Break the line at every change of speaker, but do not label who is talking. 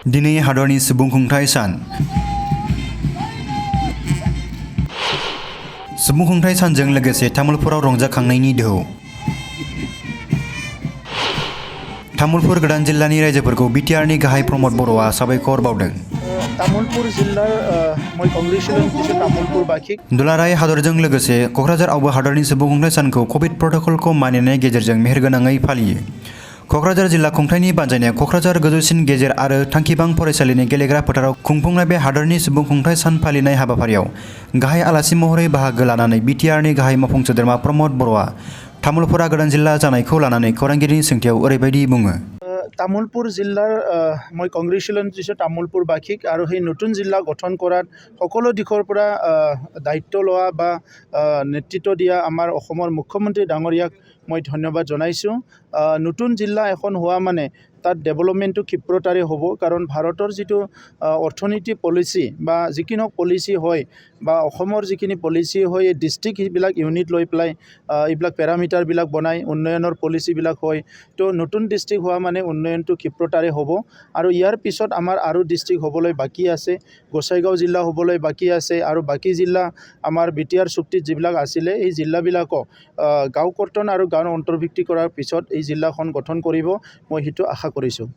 दिनै हादरनि सुबुं खुंथाय सान। सुबुं खुंथाय सानजों लोगोसे तामुलपुराव रंजाखांनायनि दोहौ। तामुलपुर गोदान जिल्लानि रायजोफोरखौ बिटिआरनि गाहाय प्रमद बर'आ साबायखर बावदों।
तामुलपुर जिल्लार मैं कंग्रेचुलेट किछु तामुलपुर बाखिक
दुलाराय हादरजों लोगोसे क'क्राझारावबो हादरनि सुबुं खुंथाय सानखौ कभिड प्रट'कलखौ मानिनायनि गेजेरजों मेहेरगोनाङै फालियो। क'क्राझार जिल्ला खुंथायनि बानजायनाया क'क्राझार गोजौसिन गेजेर आरो थांखिबां फरायसालिनि गेलेग्रा फोथाराव खुंफुंनाय बे हादरनि सुबुं खुंथाय सान फालिनाय हाबाफारियाव गाहाय आलासि महरै बाहागो लानानै बिटिआरनि गाहाय मावफुं सोद्रोमा प्रमद बर'आ तामुलपुरा गोदान जिल्ला जानायखौ लानानै खौरांगिरिनि सोंथियाव ओरैबायदि बुङो।
तामुलपुर जिल्लार मैं कंग्रेचुलेट किछु तामुलपुर बाखिक और সেই নতুন জিলা গঠন কৰাত সকলো দিশৰ পৰা দায়িত্ব লোৱা বা নেতৃত্ব দিয়া আমাৰ অসমৰ মুখ্যমন্ত্ৰী ডাঙৰীয়াক মই ধন্যবাদ জনাইছোঁ। নতুন জিলা এখন হোৱা মানে তাত ডেভেলপমেণ্টটো ক্ষিপ্ৰতাৰে হ'ব, কাৰণ ভাৰতৰ যিটো অৰ্থনীতি পলিচি বা যিখিনি পলিচি হয় বা অসমৰ যিখিনি পলিচি হয় এই ডিষ্ট্ৰিক্ট এইবিলাক ইউনিট লৈ পেলাই এইবিলাক পেৰামিটাৰবিলাক বনাই উন্নয়নৰ পলিচিবিলাক হয়। তো নতুন ডিষ্ট্ৰিক্ট হোৱা মানে উন্নয়নটো ক্ষিপ্ৰতাৰে হ'ব আৰু ইয়াৰ পিছত আমাৰ আৰু ডিষ্ট্ৰিক্ট হ'বলৈ বাকী আছে, গোসাইগাঁও জিলা হ'বলৈ বাকী আছে আৰু বাকী জিলা আমাৰ বিটিআৰ চুক্তিত যিবিলাক আছিলে এই জিলাবিলাকক গাঁও কৰ্তন আৰু গাঁও অন্তৰ্ভুক্তি কৰাৰ পিছত এই জিলাখন গঠন কৰিব, মই সেইটো আশা কৰিছোঁ।